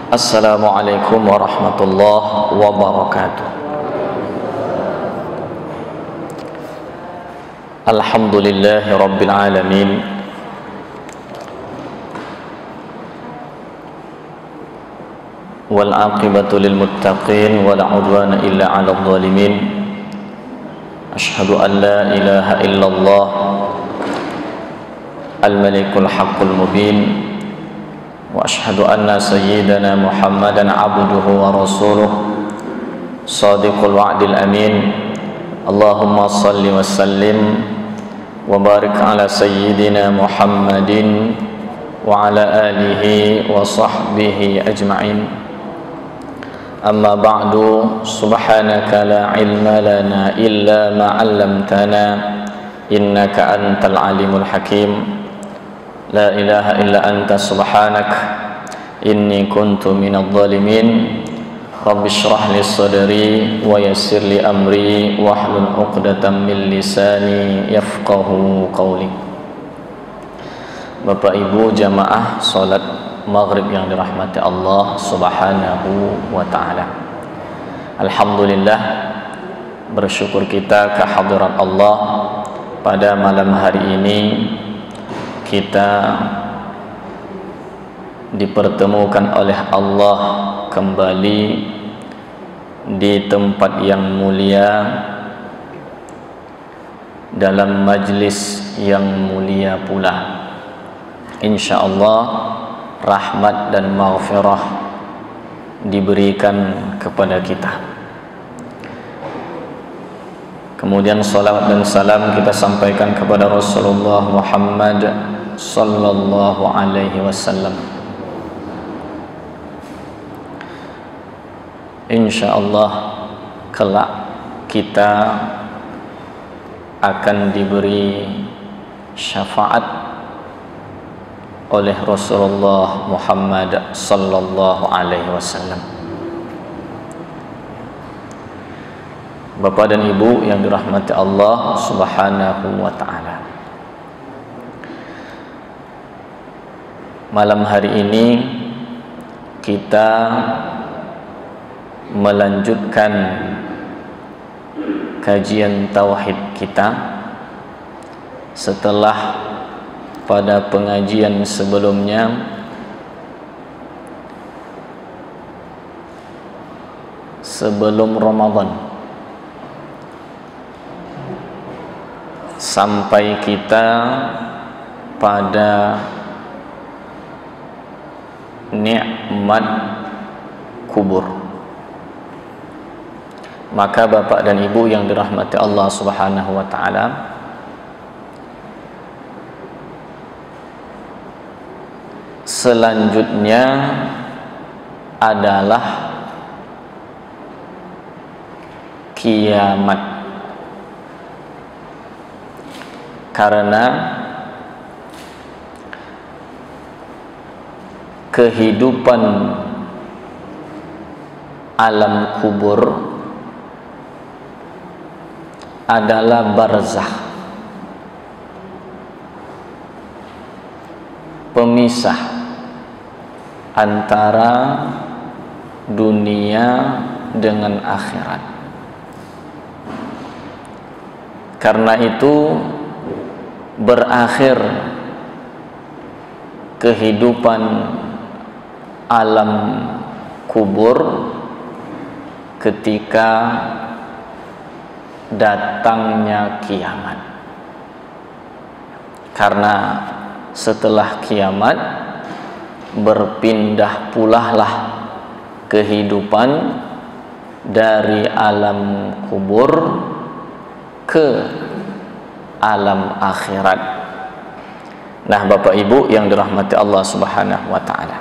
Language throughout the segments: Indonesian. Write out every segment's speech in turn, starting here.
Assalamualaikum warahmatullahi wabarakatuh. Alhamdulillahi rabbil alamin. Wal aqibatu lil muttaqin wala udwana illa 'alal zalimin. Asyhadu an la ilaha illallah al-malikul haqqul mubin. Wa ashhadu anna sayyidana Muhammadan abduhu wa rasuluh sadiqul wa'dil amin. Allahumma salli wa sallim wa barik ala sayyidina Muhammadin wa ala alihi wa sahbihi ajma'in. Amma ba'du, subhanaka la ilma lana illa ma 'allamtana innaka antal alimul hakim. La ilaha illa anta subhanak inni kuntu minadh dhalimin. Rabbi shrah li sadri wa yassir li amri wahlul 'uqdatam min lisani yafqahu qawli. Bapak Ibu jamaah salat maghrib yang dirahmati Allah subhanahu wa ta'ala, alhamdulillah, bersyukur kita kehadirat Allah pada malam hari ini. Kita dipertemukan oleh Allah kembali di tempat yang mulia, dalam majlis yang mulia pula. InsyaAllah rahmat dan maghfirah diberikan kepada kita. Kemudian salawat dan salam kita sampaikan kepada Rasulullah Muhammad sallallahu alaihi wasallam. InsyaAllah kelak kita akan diberi syafaat oleh Rasulullah Muhammad sallallahu alaihi wasallam. Bapak dan Ibu yang dirahmati Allah subhanahu wa ta'ala, malam hari ini kita melanjutkan kajian tauhid kita setelah pada pengajian sebelumnya sebelum Ramadan sampai kita pada nikmat kubur. Maka Bapak dan Ibu yang dirahmati Allah subhanahu wa ta'ala, selanjutnya adalah kiamat. Karena kehidupan alam kubur adalah barzakh, pemisah antara dunia dengan akhirat. Karena itu berakhir kehidupan alam kubur ketika datangnya kiamat. Karena setelah kiamat berpindah pulalah kehidupan dari alam kubur ke alam akhirat. Nah, Bapak Ibu yang dirahmati Allah subhanahu wa ta'ala,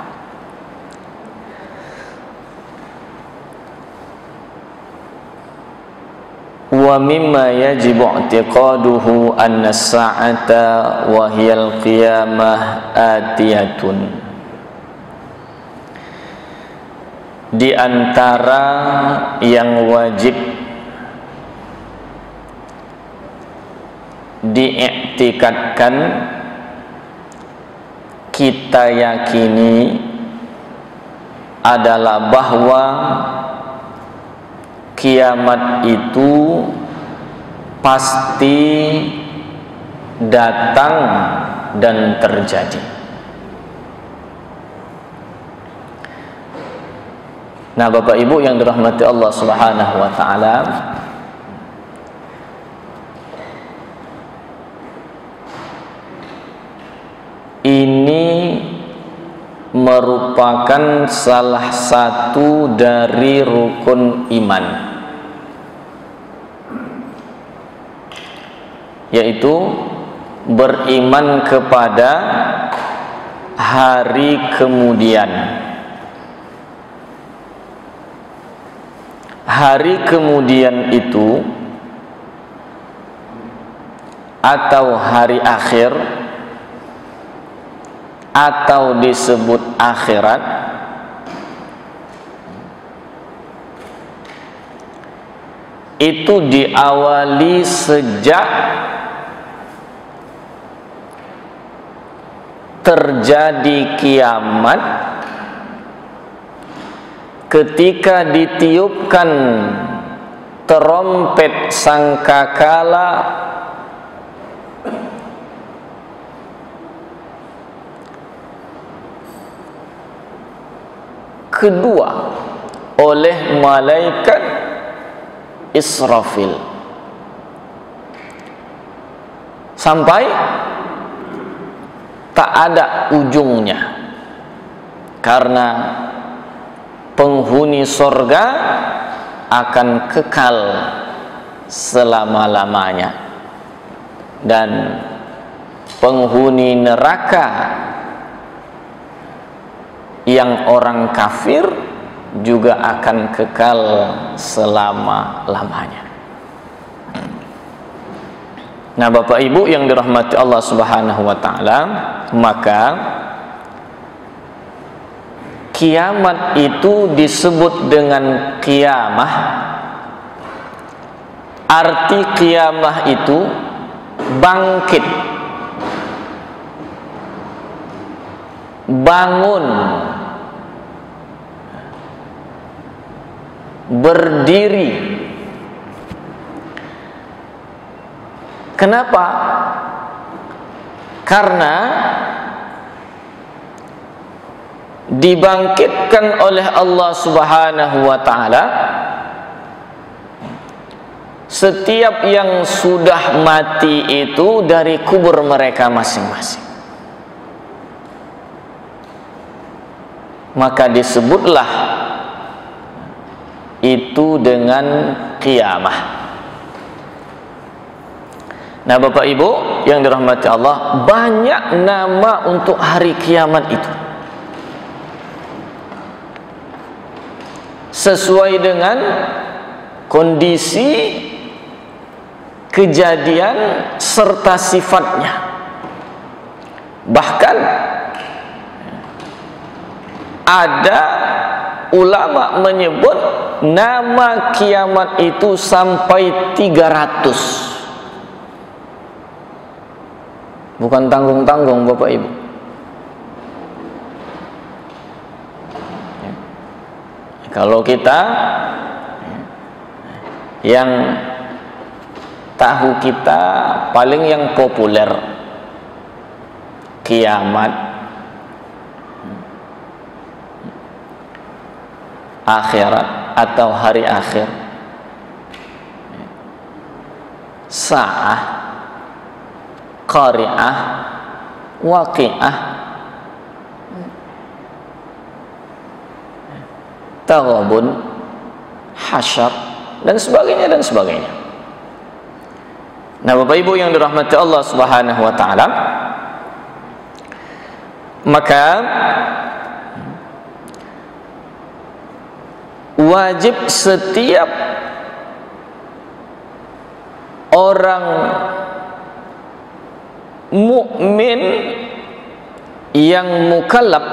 wa mimma yajibu i'tiqaduhu anna as-sa'ata wa hiyal qiyamah atiyatun. Di antara yang wajib diiktikadkan, kita yakini adalah bahwa kiamat itu pasti datang dan terjadi. Nah, Bapak Ibu yang dirahmati Allah Subhanahu wa taala, ini merupakan salah satu dari rukun iman, yaitu beriman kepada hari kemudian. Hari kemudian itu atau hari akhir atau disebut akhirat itu diawali sejak terjadi kiamat, ketika ditiupkan terompet sangkakala kedua oleh malaikat Israfil, sampai tak ada ujungnya, karena penghuni sorga akan kekal selama-lamanya dan penghuni neraka yang orang kafir juga akan kekal selama-lamanya. Nah, Bapak Ibu yang dirahmati Allah Subhanahu wa taala, maka kiamat itu disebut dengan qiyamah. Arti qiyamah itu bangkit, bangun, berdiri. Kenapa? Karena dibangkitkan oleh Allah Subhanahu wa taala setiap yang sudah mati itu dari kubur mereka masing-masing. Maka disebutlah itu dengan qiyamah. Nah, Bapak Ibu yang dirahmati Allah, banyak nama untuk hari kiamat itu, sesuai dengan kondisi, kejadian serta sifatnya. Bahkan ada ulama menyebut nama kiamat itu sampai 300. Bukan tanggung-tanggung, Bapak Ibu. Kalau kita yang tahu, kita paling yang populer kiamat, akhirat atau hari akhir, sa'ah, qari'ah, waqi'ah, taghabun, hasyar, dan sebagainya dan sebagainya. Nah, Bapak Ibu yang dirahmati Allah Subhanahu wa taala, maka wajib setiap orang mukmin yang mukallaf,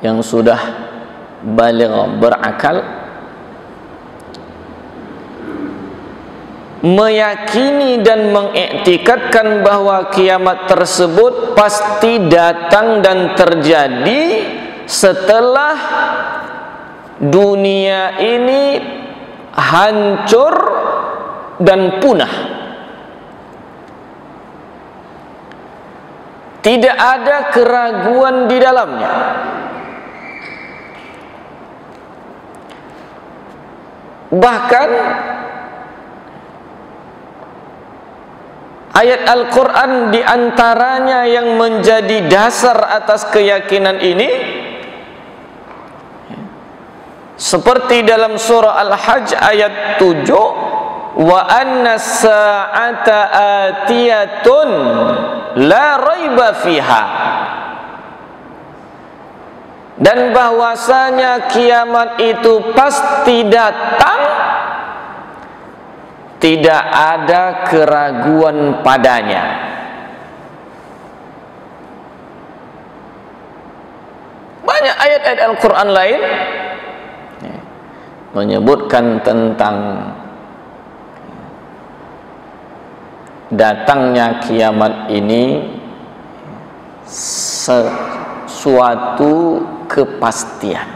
yang sudah baligh, berakal, meyakini dan mengiktikadkan bahwa kiamat tersebut pasti datang dan terjadi setelah dunia ini hancur dan punah. Tidak ada keraguan di dalamnya. Bahkan ayat Al-Quran diantaranya yang menjadi dasar atas keyakinan ini, seperti dalam surah Al-Hajj ayat 7, wa anna sa'ata atiyatun la raiba fiha, dan bahwasanya kiamat itu pasti datang, tidak ada keraguan padanya. Banyak ayat-ayat Al-Quran lain menyebutkan tentang datangnya kiamat ini sesuatu kepastian.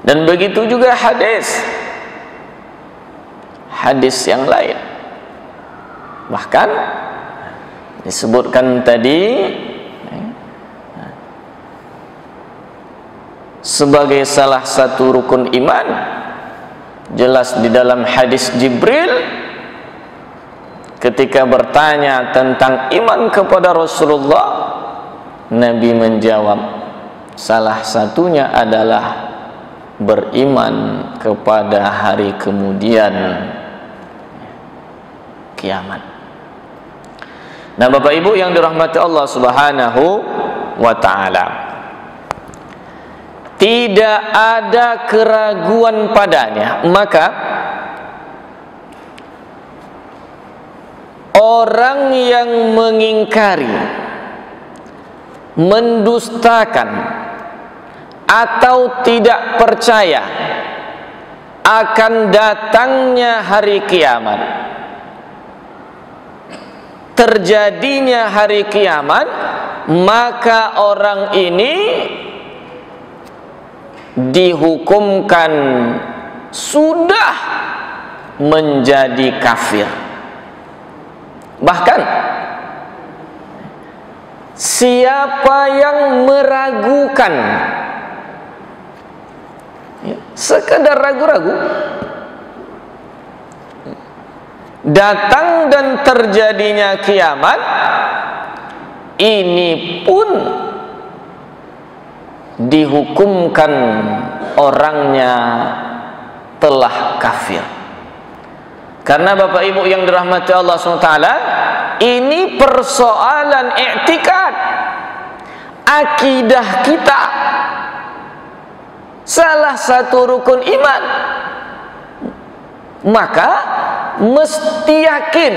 Dan begitu juga hadis yang lain. Bahkan disebutkan tadi sebagai salah satu rukun iman, jelas di dalam hadis Jibril ketika bertanya tentang iman kepada Rasulullah, Nabi menjawab, salah satunya adalah beriman kepada hari kemudian kiamat. Nah, Bapak Ibu yang dirahmati Allah Subhanahu wa ta'ala, tidak ada keraguan padanya. Maka orang yang mengingkari, mendustakan, atau tidak percaya akan datangnya hari kiamat, terjadinya hari kiamat, maka orang ini dihukumkan sudah menjadi kafir. Bahkan siapa yang meragukan, sekedar ragu-ragu, datang dan terjadinya kiamat, ini pun dihukumkan orangnya telah kafir. Karena Bapak Ibu yang dirahmati Allah SWT, ini persoalan i'tikad, akidah kita, salah satu rukun iman. Maka mesti yakin.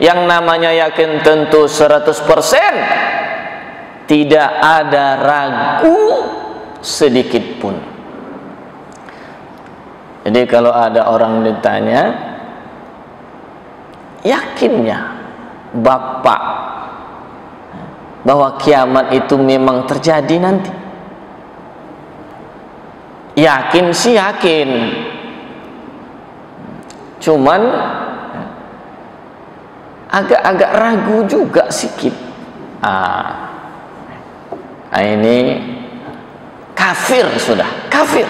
Yang namanya yakin tentu 100%, tidak ada ragu sedikit pun. Jadi kalau ada orang ditanya, yakinnya Bapak bahwa kiamat itu memang terjadi nanti? Yakin sih yakin, cuman agak-agak ragu juga sedikit. Ini kafir, sudah kafir.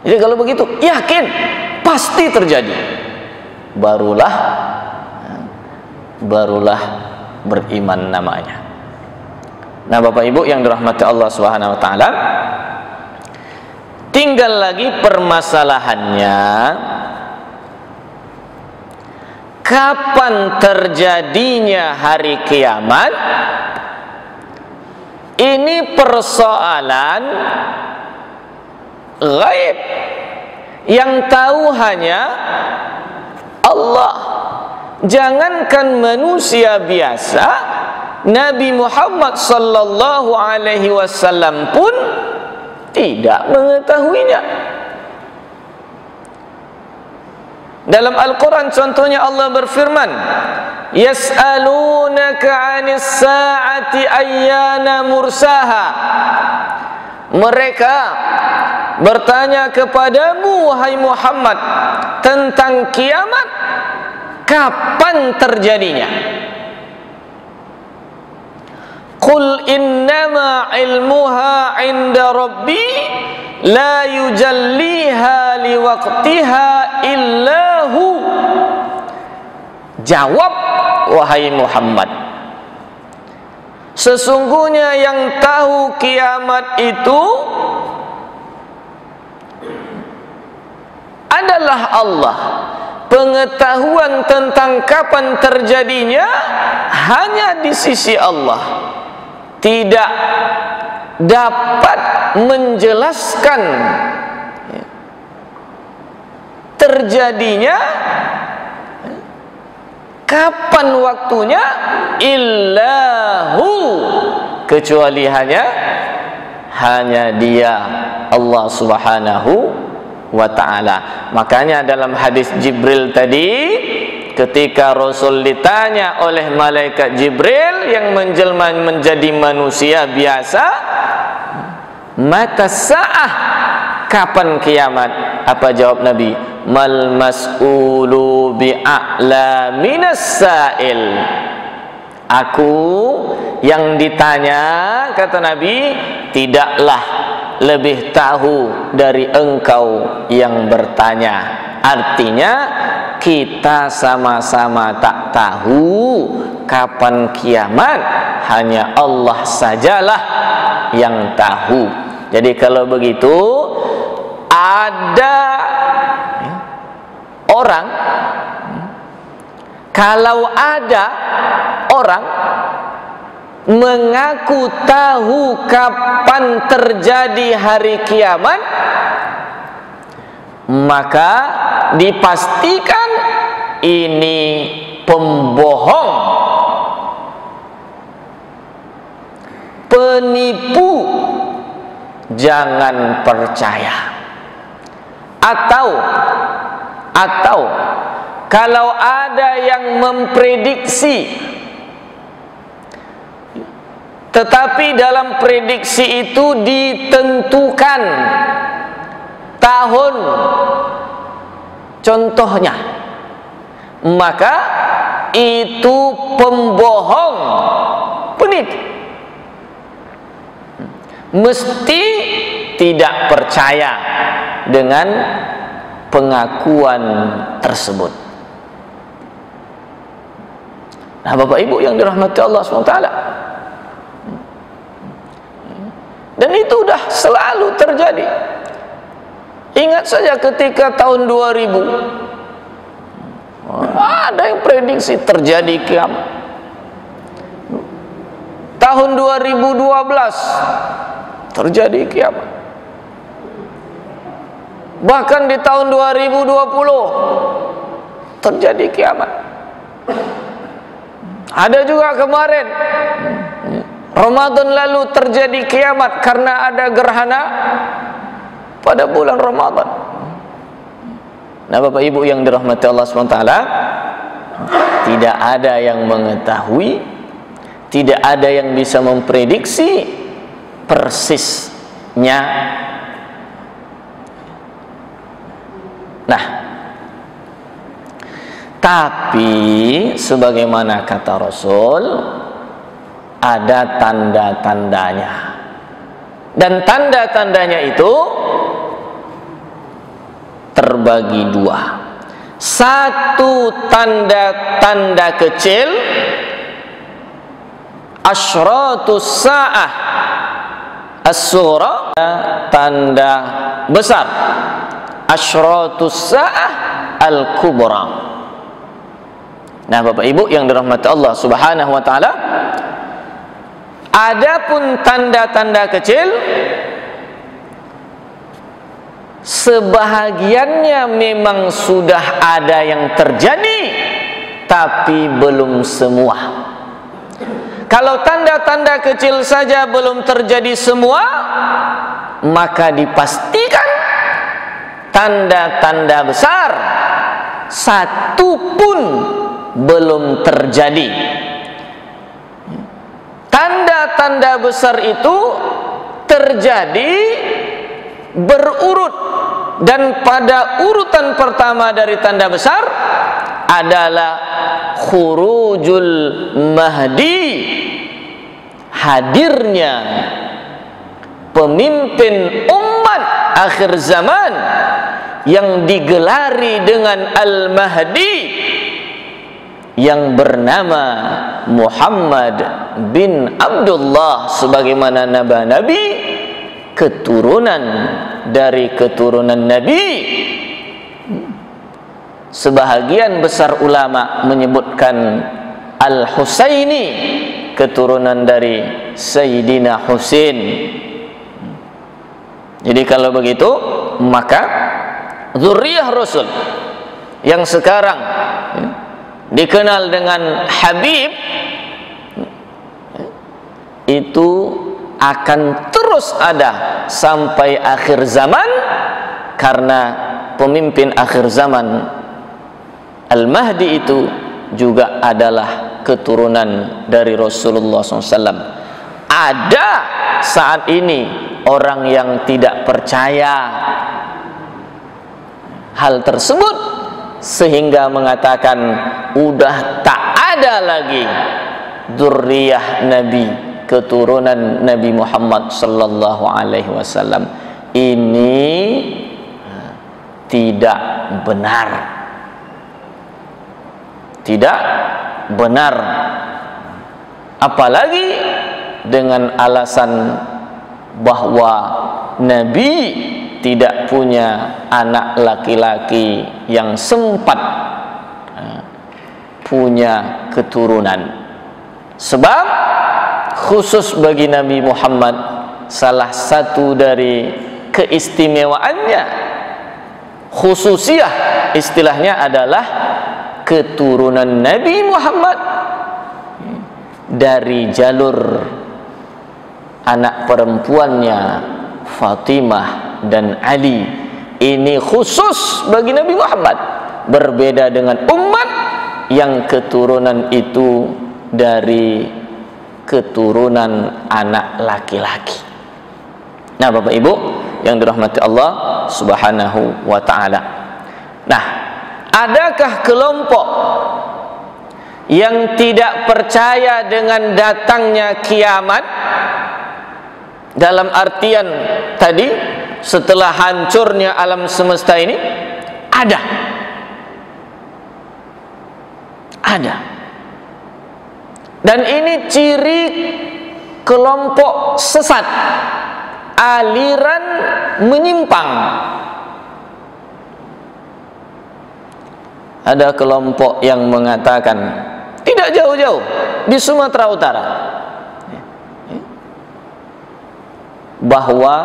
Jadi kalau begitu yakin pasti terjadi, barulah beriman namanya. Nah, Bapak Ibu yang dirahmati Allah Subhanahu wa taala, tinggal lagi permasalahannya, kapan terjadinya hari kiamat. Ini persoalan gaib yang tahu hanya Allah. Jangankan manusia biasa, Nabi Muhammad sallallahu alaihi wasallam pun tidak mengetahuinya. Dalam Al-Quran contohnya Allah berfirman, yas'alunaka 'anis sa'ati ayyana mursaha. Mereka bertanya kepadamu wahai Muhammad tentang kiamat, kapan terjadinya? Qul innama ilmuha 'inda rabbi la yujalliha liwaqtiha illahu. Jawab wahai Muhammad, sesungguhnya yang tahu kiamat itu adalah Allah. Pengetahuan tentang kapan terjadinya hanya di sisi Allah. Tidak dapat menjelaskan terjadinya kapan waktunya illahu, kecuali hanya Dia, Allah Subhanahu wa ta'ala. Makanya dalam hadis Jibril tadi, ketika Rasul ditanya oleh malaikat Jibril yang menjelma menjadi manusia biasa, mata sa'ah, kapan kiamat? Apa jawab Nabi? Mal mas'ulu bi'a'la minas sa'il. Aku yang ditanya, kata Nabi, tidaklah lebih tahu dari engkau yang bertanya. Artinya kita sama-sama tak tahu kapan kiamat, hanya Allah sajalah yang tahu. Jadi kalau begitu, ada orang, kalau ada orang mengaku tahu kapan terjadi hari kiamat, maka dipastikan ini pembohong, penipu, jangan percaya. Atau kalau ada yang memprediksi, tetapi dalam prediksi itu ditentukan tahun contohnya, maka itu pembohong, penipu. Mesti tidak percaya dengan pengakuan tersebut. Nah, Bapak Ibu yang dirahmati Allah SWT, dan itu sudah selalu terjadi. Ingat saja ketika tahun 2000 ada yang prediksi terjadi kiamat. Tahun 2012 terjadi kiamat. Bahkan di tahun 2020 terjadi kiamat. Ada juga kemarin Ramadan lalu terjadi kiamat karena ada gerhana pada bulan Ramadan. Nah, Bapak Ibu yang dirahmati Allah SWT, tidak ada yang mengetahui, tidak ada yang bisa memprediksi persisnya. Nah, tapi sebagaimana kata Rasul, ada tanda-tandanya, dan tanda-tandanya itu terbagi dua. Satu tanda-tanda kecil, asyratus sa'ah as-sughra, tanda besar, asyratus sa'ah al-kubra. Nah, Bapak Ibu yang dirahmati Allah Subhanahu wa ta'ala, adapun tanda-tanda kecil, sebahagiannya memang sudah ada yang terjadi, tapi belum semua. Kalau tanda-tanda kecil saja belum terjadi semua, maka dipastikan tanda-tanda besar satu pun belum terjadi. Tanda-tanda besar itu terjadi berurut, dan pada urutan pertama dari tanda besar adalah khurujul mahdi, hadirnya pemimpin umat akhir zaman yang digelari dengan Al-Mahdi, yang bernama Muhammad bin Abdullah, sebagaimana nabi, keturunan dari keturunan Nabi. Sebahagian besar ulama menyebutkan Al-Husaini, keturunan dari Sayyidina Husain. Jadi kalau begitu, maka zuriyah Rasul yang sekarang dikenal dengan Habib itu akan terus ada sampai akhir zaman, karena pemimpin akhir zaman Al-Mahdi itu juga adalah keturunan dari Rasulullah SAW. Ada saat ini orang yang tidak percaya hal tersebut, sehingga mengatakan udah tak ada lagi dzurriyyah Nabi, keturunan Nabi Muhammad sallallahu alaihi wasallam. Ini tidak benar. Tidak benar. Apalagi dengan alasan bahwa Nabi tidak punya anak laki-laki yang sempat punya keturunan. Sebab khusus bagi Nabi Muhammad, salah satu dari keistimewaannya, khususiyah istilahnya adalah keturunan Nabi Muhammad dari jalur anak perempuannya Fatimah dan Ali. Ini khusus bagi Nabi Muhammad, berbeda dengan umat yang keturunan itu dari keturunan anak laki-laki. Nah, Bapak Ibu yang dirahmati Allah Subhanahu wa ta'ala. Nah, adakah kelompok yang tidak percaya dengan datangnya kiamat? Dalam artian tadi, setelah hancurnya alam semesta ini, ada. Dan ini ciri kelompok sesat, aliran menyimpang. Ada kelompok yang mengatakan, tidak jauh-jauh di Sumatera Utara, bahwa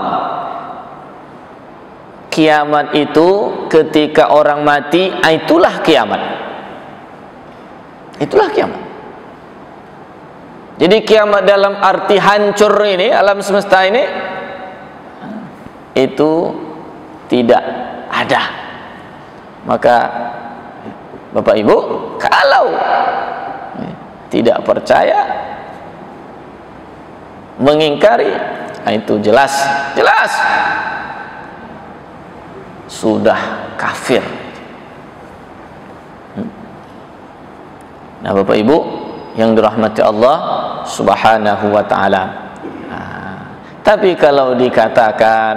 kiamat itu ketika orang mati, itulah kiamat. Itulah kiamat. Jadi kiamat dalam arti hancur ini, alam semesta ini, itu tidak ada. Maka Bapak Ibu, kalau tidak percaya, mengingkari, itu jelas sudah kafir. Nah, Bapak Ibu yang dirahmati Allah Subhanahu wa ta'ala, tapi kalau dikatakan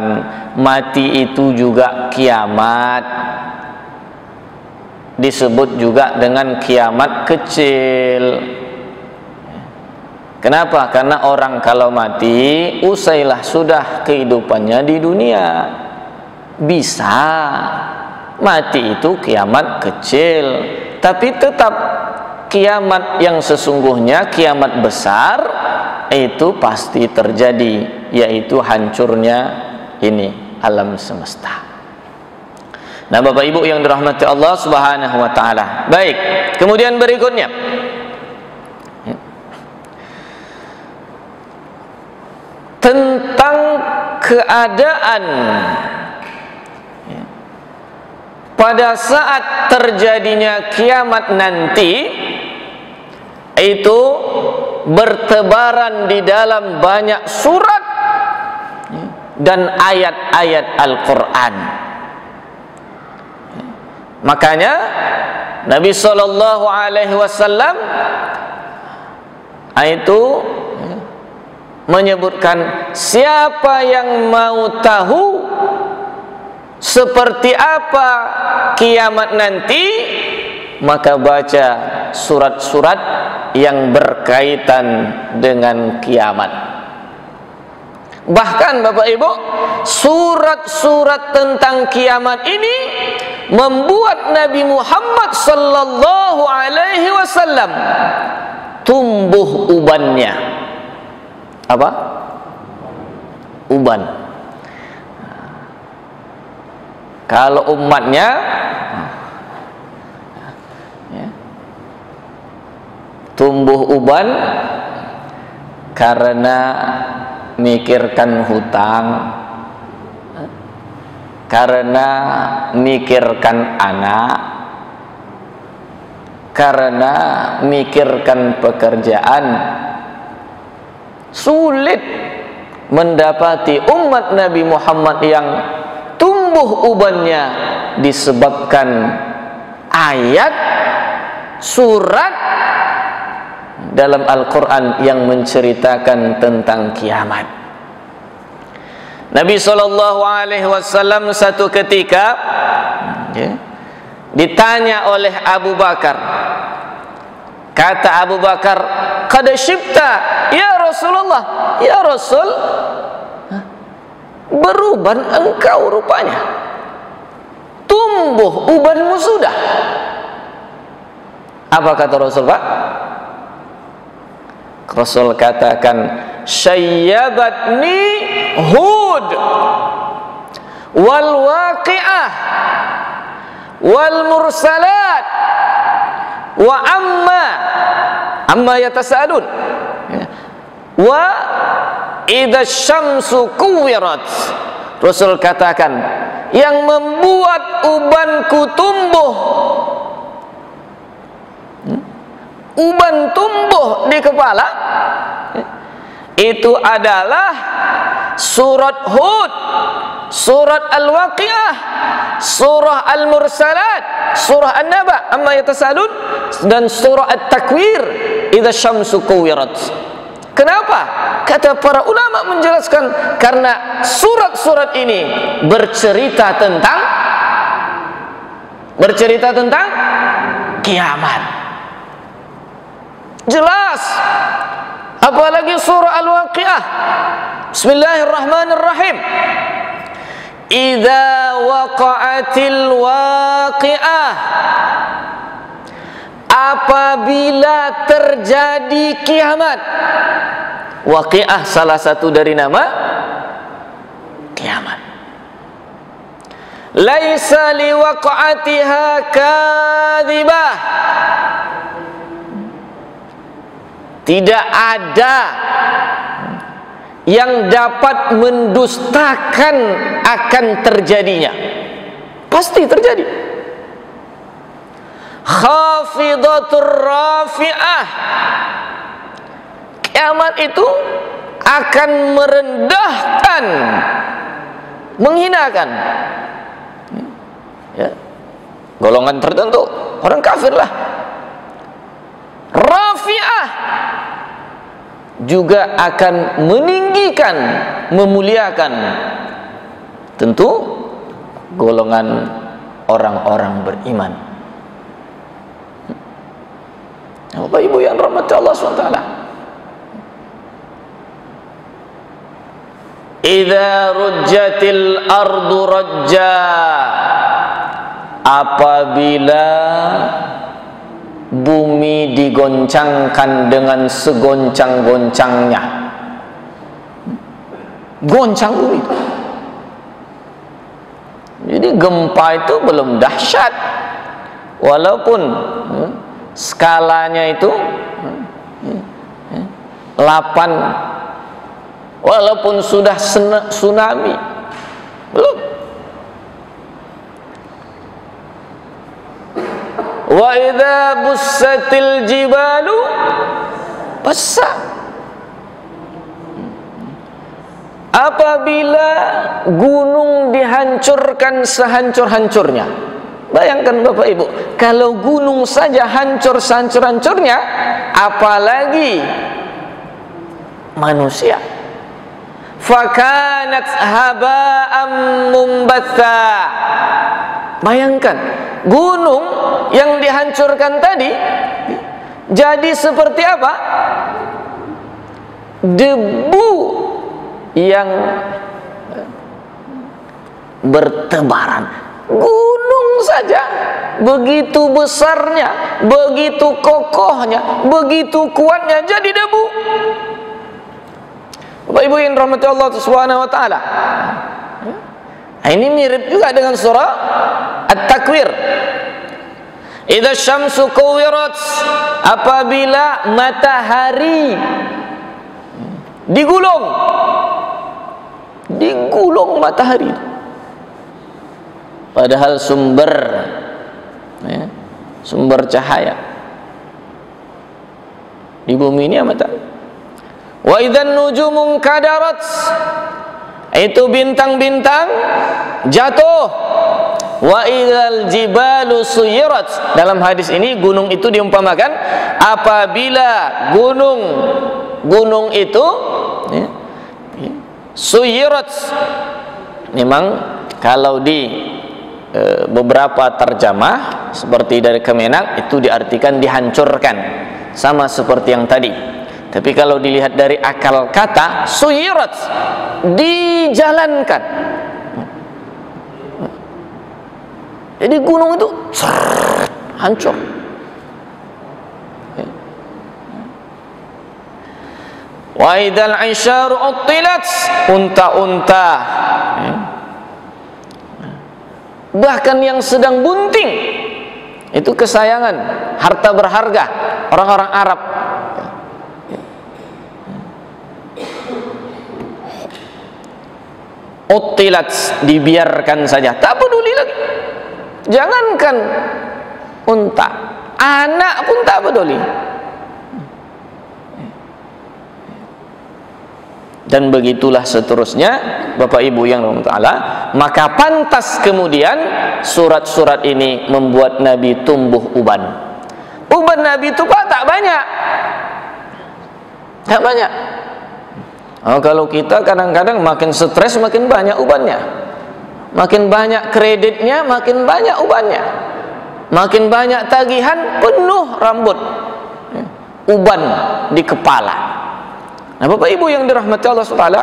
mati itu juga kiamat, disebut juga dengan kiamat kecil. Kenapa? Karena orang kalau mati, usailah sudah kehidupannya di dunia. Bisa mati itu kiamat kecil, tapi tetap kiamat yang sesungguhnya, kiamat besar, itu pasti terjadi, yaitu hancurnya ini alam semesta. Nah, Bapak Ibu yang dirahmati Allah Subhanahu wa ta'ala. Baik, kemudian berikutnya, tentang keadaan pada saat terjadinya kiamat nanti itu bertebaran di dalam banyak surat dan ayat-ayat Al-Quran. Makanya Nabi SAW itu menyebutkan, siapa yang mau tahu seperti apa kiamat nanti, maka baca surat-surat yang berkaitan dengan kiamat. Bahkan Bapak Ibu, surat-surat tentang kiamat ini membuat Nabi Muhammad sallallahu alaihi wasallam tumbuh ubannya. Apa? Uban. Kalau umatnya tumbuh uban karena mikirkan hutang, karena mikirkan anak, karena mikirkan pekerjaan. Sulit mendapati umat Nabi Muhammad yang tumbuh ubannya disebabkan ayat, surat dalam Al-Quran yang menceritakan tentang kiamat. Nabi SAW satu ketika ditanya oleh Abu Bakar. Kata Abu Bakar, "Qad syibta ya Rasulullah." Ya Rasul, beruban engkau rupanya, tumbuh ubanmu sudah. Apa kata Rasul, Pak? Rasul katakan, "Syayyabatni Hud wal waqi'ah wal mursalat wa amma yatasaalun wa idza syamsu kuwirat." Rasul katakan, yang membuat ubanku tumbuh, uban tumbuh di kepala, itu adalah surat Hud, surat Al-Waqi'ah, surah Al-Mursalat, surah An-Naba, amma yatasalun, dan surah At-Takwir, idza syamsu kuwirat. Kenapa? Kata para ulama menjelaskan, karena surat-surat ini bercerita tentang kiamat. Jelas. Apalagi surah Al-Waqi'ah. Bismillahirrahmanirrahim. Idza waqa'atil waqi'ah. Apabila terjadi kiamat. Waqi'ah salah satu dari nama kiamat. Laisa liwaqa'atiha kadhibah. Tidak ada yang dapat mendustakan akan terjadinya. Pasti terjadi. Khafidatur rafi'ah. Kiamat itu akan merendahkan, menghinakan, ya, golongan tertentu, orang kafir lah. Rafi'ah juga akan meninggikan, memuliakan, tentu golongan orang-orang beriman. Bapak Ibu yang rahmati Allah SWT, idza rujjatil ardu rajja, apabila bumi digoncangkan dengan segoncang-goncangnya. Goncang bumi itu. Jadi gempa itu belum dahsyat, walaupun skalanya itu 8, walaupun sudah tsunami, belum. Wa idza bussatil jibalu bassa. Apabila gunung dihancurkan sehancur-hancurnya. Bayangkan Bapak Ibu, kalau gunung saja hancur sehancur-hancurnya, apalagi manusia. Fakanat haba'am mumbatha. Bayangkan, gunung yang dihancurkan tadi jadi seperti apa? Debu yang bertebaran. Gunung saja begitu besarnya, begitu kokohnya, begitu kuatnya jadi debu. Bapak Ibu yang dirahmati Allah Subhanahu wa taala. Ini mirip juga dengan surah At-Takwir. Idza syamsu kuwirat, apabila matahari digulung matahari, padahal sumber cahaya di bumi ini matahari. Wa idzan nujumun kadarat, itu bintang-bintang jatuh. Wa idzal jibalu suyirat, dalam hadis ini gunung itu diumpamakan apabila gunung itu suyirat. Memang kalau di beberapa terjemah seperti dari Kemenak itu diartikan dihancurkan, sama seperti yang tadi. Tapi kalau dilihat dari akal kata, suyirat, dijalankan. Jadi gunung itu hancur. Wa idzal 'isyaru uttilat, unta-unta bahkan yang sedang bunting, itu kesayangan, harta berharga orang-orang Arab, uttilat, dibiarkan saja, tak peduli lagi. Jangankan unta, anak pun tak peduli. Dan begitulah seterusnya Bapak Ibu yang dirahmati Allah. Maka pantas kemudian surat-surat ini membuat Nabi tumbuh uban. Uban Nabi itu Pak tak banyak. Tak banyak. Kalau kita kadang-kadang makin stres makin banyak ubannya. Makin banyak kreditnya, makin banyak ubannya. Makin banyak tagihan, penuh rambut, uban di kepala. Nah Bapak Ibu yang dirahmati Allah SWT,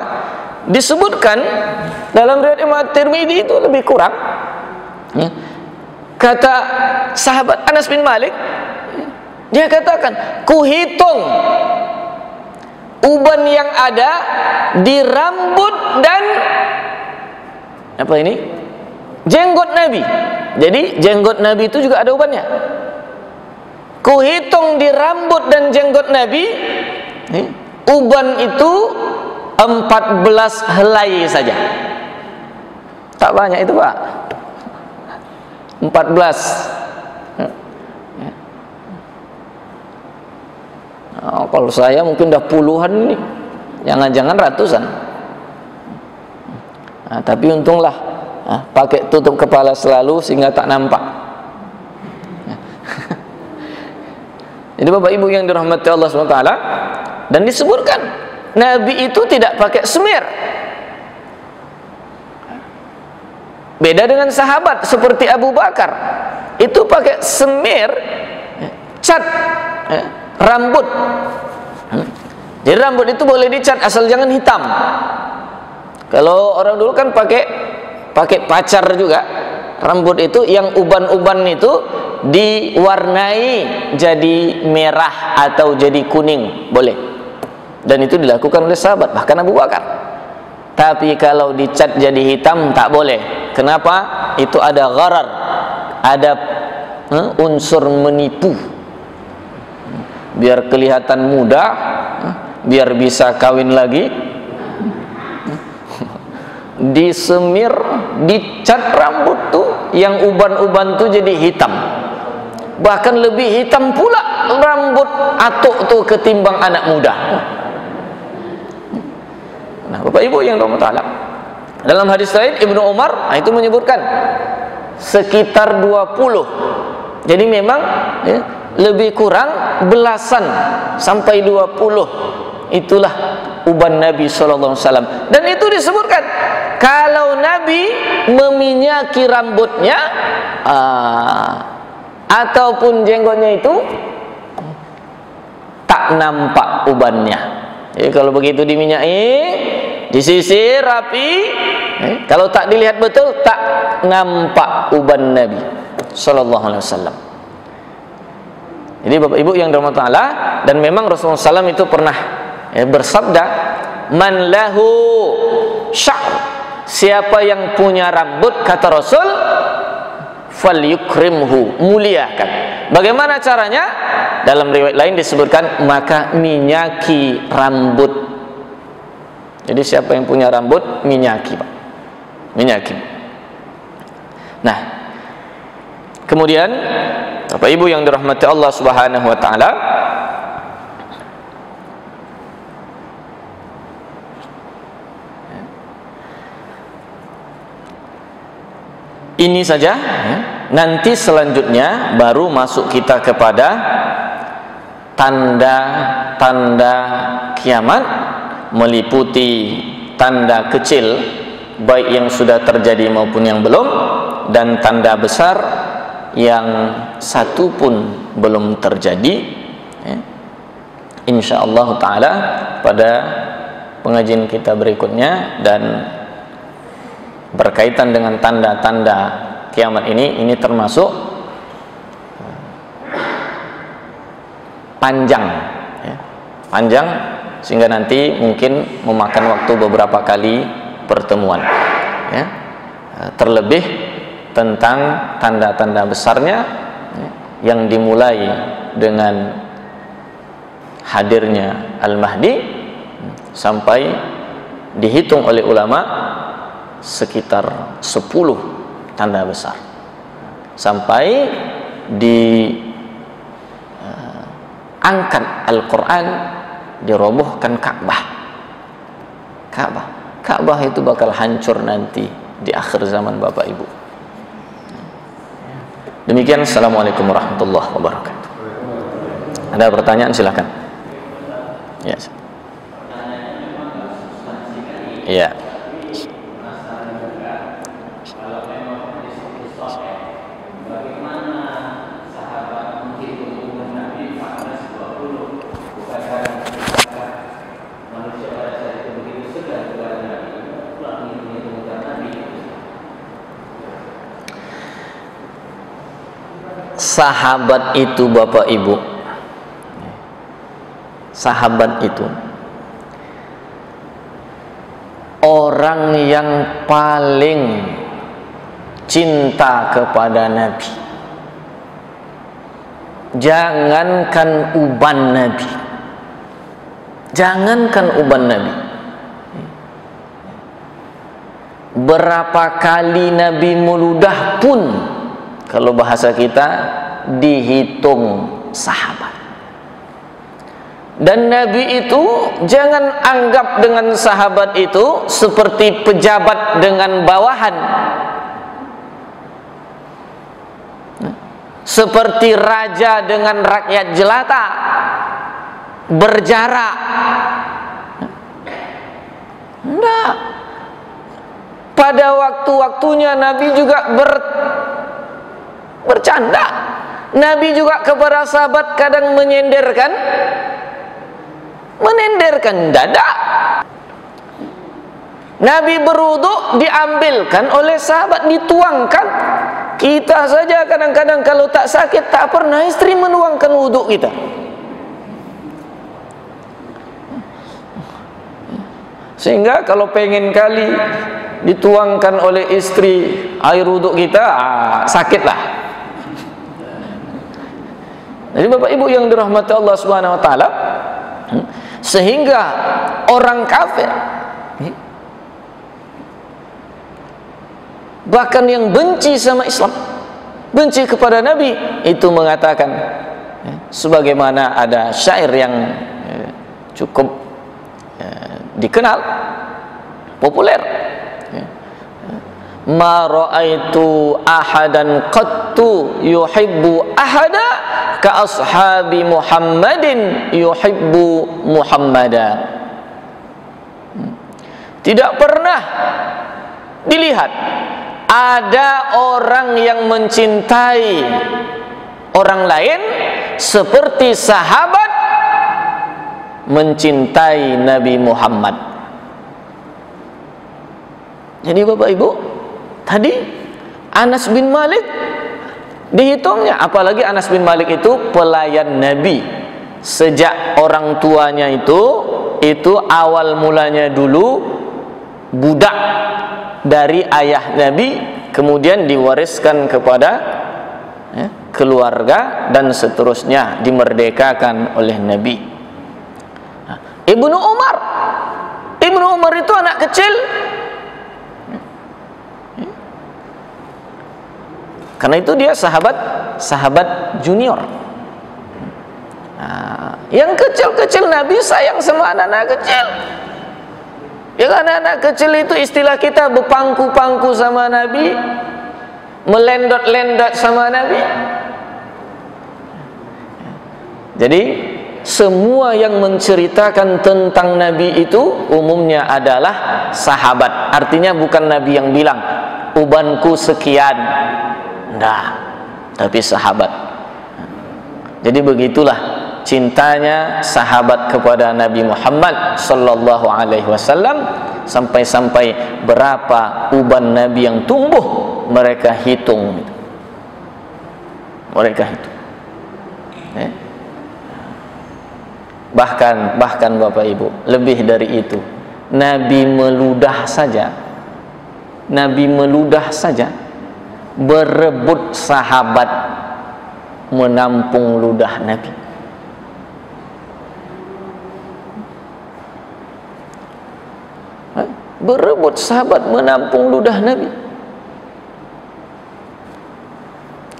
disebutkan dalam riwayat Imam Tirmidzi itu lebih kurang. Kata sahabat Anas bin Malik, dia katakan, kuhitung uban yang ada di rambut dan apa ini? Jenggot Nabi. Jadi jenggot Nabi itu juga ada ubannya. Kuhitung di rambut dan jenggot Nabi, uban itu 14 helai saja. Tak banyak itu Pak. 14. Kalau saya mungkin dah puluhan nih. Jangan-jangan ratusan. Tapi untunglah pakai tutup kepala selalu sehingga tak nampak. Jadi Bapak Ibu yang dirahmati Allah SWT, dan disebutkan Nabi itu tidak pakai semir. Beda dengan sahabat seperti Abu Bakar, itu pakai semir, cat rambut. Jadi rambut itu boleh dicat asal jangan hitam. Kalau orang dulu kan pakai pacar juga. Rambut itu yang uban-uban itu diwarnai jadi merah atau jadi kuning, boleh. Dan itu dilakukan oleh sahabat, bahkan Abu Bakar. Tapi kalau dicat jadi hitam tak boleh. Kenapa? Itu ada gharar, ada unsur menipu. Biar kelihatan muda, biar bisa kawin lagi, disemir, dicat rambut tuh yang uban-uban tuh jadi hitam. bahkan lebih hitam pula rambut atuk tu ketimbang anak muda. Nah, Bapak Ibu yang dirahmati Allah, dalam hadis lain Ibnu Umar itu menyebutkan sekitar 20. Jadi memang ya, lebih kurang belasan sampai 20 itulah uban Nabi sallallahu alaihi wasallam. Dan itu disebutkan kalau Nabi meminyaki rambutnya ataupun jenggotnya itu tak nampak ubannya. Jadi kalau begitu diminyaki, disisir rapi, kalau tak dilihat betul tak nampak uban Nabi sallallahu alaihi wasallam. Jadi Bapak Ibu yang dirahmati Allah, dan memang Rasulullah SAW itu pernah bersabda, man lahu sya'r, siapa yang punya rambut, kata Rasul, falyukrimhu, muliakan. Bagaimana caranya? Dalam riwayat lain disebutkan, maka minyaki rambut. Jadi siapa yang punya rambut, minyaki, Pak. Minyaki. Nah, kemudian Bapak Ibu yang dirahmati Allah Subhanahu wa taala, ini saja. Nanti selanjutnya baru masuk kita kepada tanda-tanda kiamat, meliputi tanda kecil baik yang sudah terjadi maupun yang belum, dan tanda besar yang satu pun belum terjadi. Insyaallah taala pada pengajian kita berikutnya, dan berkaitan dengan tanda-tanda kiamat ini termasuk panjang, panjang sehingga nanti mungkin memakan waktu beberapa kali pertemuan, terlebih tentang tanda-tanda besarnya, yang dimulai dengan hadirnya Al-Mahdi sampai dihitung oleh ulama sekitar 10 tanda besar, sampai diangkat Al-Quran, dirobohkan Ka'bah itu bakal hancur nanti di akhir zaman Bapak Ibu. Demikian, assalamualaikum warahmatullahi wabarakatuh. Ada pertanyaan silakan. Ya. Iya. Sahabat itu Bapak Ibu, sahabat itu orang yang paling cinta kepada Nabi. Jangankan uban Nabi, jangankan uban Nabi, berapa kali Nabi meludah pun, kalau bahasa kita, dihitung sahabat. Dan Nabi itu jangan anggap dengan sahabat itu seperti pejabat dengan bawahan, seperti raja dengan rakyat jelata, berjarak. Enggak. Pada waktu-waktunya Nabi juga bercanda. Nabi juga kepada sahabat kadang menyenderkan dada. Nabi berwudu, diambilkan oleh sahabat, dituangkan. Kita saja kadang-kadang kalau tak sakit tak pernah istri menuangkan wudu kita. Sehingga kalau pengen kali dituangkan oleh istri air wudu kita, sakitlah. Jadi Bapak Ibu yang dirahmati Allah Subhanahu wa taala, sehingga orang kafir, bahkan yang benci sama Islam, benci kepada Nabi, itu mengatakan sebagaimana ada syair yang cukup dikenal, populer, ma ra'aitu ahadan qattu yuhibbu ahada ka ashabi Muhammadin yuhibbu Muhammada. Tidak pernah dilihat ada orang yang mencintai orang lain seperti sahabat mencintai Nabi Muhammad. Jadi Bapak Ibu, tadi Anas bin Malik dihitungnya, apalagi Anas bin Malik itu pelayan Nabi. Sejak orang tuanya itu awal mulanya dulu budak dari ayah Nabi, kemudian diwariskan kepada keluarga dan seterusnya dimerdekakan oleh Nabi. Ibnu Umar itu anak kecil, karena itu dia sahabat junior. Yang kecil-kecil Nabi sayang sama anak-anak kecil. Yang anak-anak kecil itu istilah kita berpangku-pangku sama Nabi, melendot-lendot sama Nabi. Jadi semua yang menceritakan tentang Nabi itu umumnya adalah sahabat. Artinya bukan Nabi yang bilang ubanku sekian, enggak, tapi sahabat. Jadi begitulah cintanya sahabat kepada Nabi Muhammad sallallahu alaihi wasallam, sampai-sampai berapa uban Nabi yang tumbuh mereka hitung. Mereka hitung. Bahkan Bapak Ibu, lebih dari itu, Nabi meludah saja berebut sahabat menampung ludah Nabi. Berebut sahabat menampung ludah Nabi.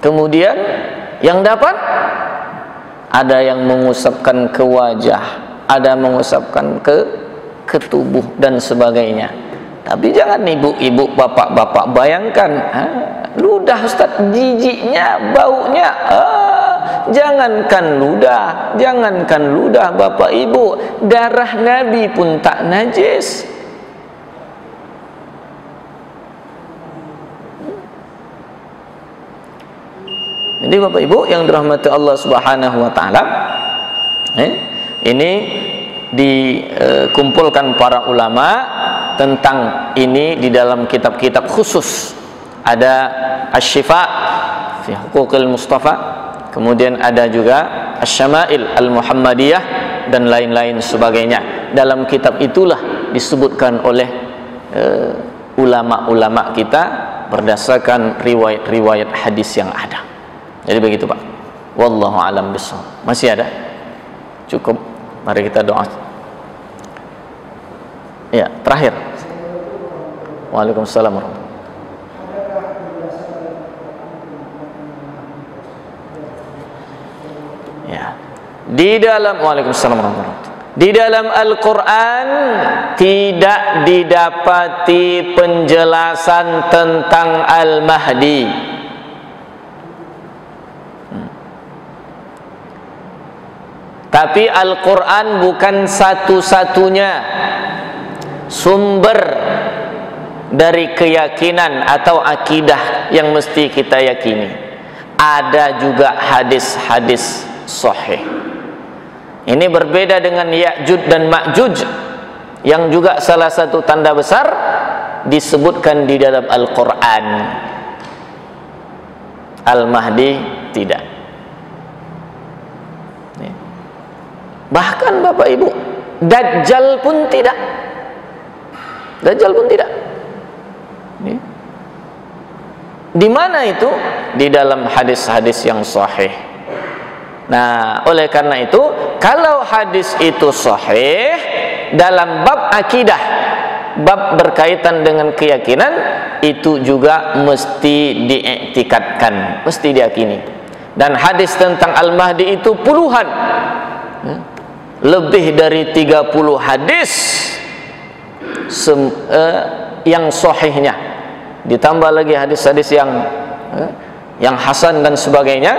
Kemudian yang dapat, ada yang mengusapkan ke wajah, ada mengusapkan ke tubuh dan sebagainya. Tapi jangan ibu-ibu, bapak-bapak bayangkan, ludah Ustaz, jijiknya, baunya. Jangankan ludah Bapak Ibu, darah Nabi pun tak najis. Jadi Bapak Ibu yang dirahmati Allah Subhanahu wa taala, ini dikumpulkan para ulama tentang ini di dalam kitab-kitab khusus. Ada Asy-Syifa fi Huquqil Mustafa, kemudian ada juga Asy-Syama'il Al-Muhammadiyah dan lain-lain sebagainya. Dalam kitab itulah disebutkan oleh ulama-ulama kita berdasarkan riwayat-riwayat hadis yang ada. Jadi begitu Pak. Wallahu a'lam bishawab. Masih ada? Cukup. Mari kita doa. Ya, terakhir. Waalaikumsalam warahmatullahi wabarakatuh. Ya. Di dalam Al-Quran tidak didapati penjelasan tentang Al-Mahdi. Tapi Al-Quran bukan satu-satunya sumber dari keyakinan atau akidah yang mesti kita yakini. Ada juga hadis-hadis sahih. Ini berbeda dengan Ya'juj dan Ma'juj yang juga salah satu tanda besar disebutkan di dalam Al-Quran. Al-Mahdi tidak. Bahkan Bapak Ibu, Dajjal pun tidak. Di mana itu? Di dalam hadis-hadis yang sahih. Nah, oleh karena itu, kalau hadis itu sahih dalam bab akidah, bab berkaitan dengan keyakinan itu juga mesti diiktikadkan, mesti diyakini. Dan hadis tentang Al-Mahdi itu puluhan, lebih dari 30 hadis yang sahihnya, ditambah lagi hadis-hadis yang hasan dan sebagainya.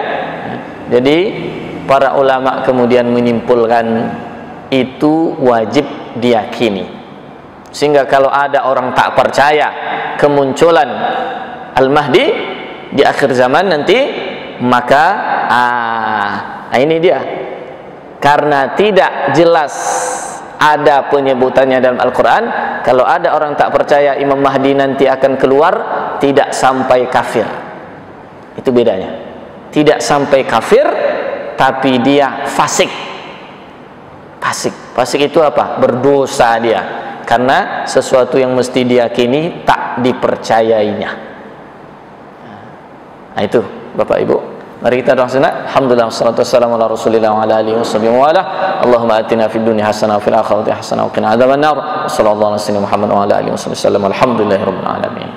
Jadi para ulama kemudian menyimpulkan itu wajib diyakini. Sehingga kalau ada orang tak percaya kemunculan Al-Mahdi di akhir zaman nanti, maka ini dia, karena tidak jelas ada penyebutannya dalam Al-Quran. Kalau ada orang tak percaya Imam Mahdi nanti akan keluar, tidak sampai kafir. Itu bedanya. Tidak sampai kafir, tapi dia fasik. Fasik itu apa? Berdosa dia, karena sesuatu yang mesti diyakini tak dipercayainya. Nah itu Bapak Ibu, mari kita doa sunat. Alhamdulillah wassalatu wassalamu ala Rasulillah wa ala alihi washabihi wa ala. Allahumma atina fid dunya hasanah wa fil akhirati hasanah wa qina adzabannar. Wassallallahu ala sayyidina Muhammad wa ala alihi wasallam. Alhamdulillahirabbil alamin.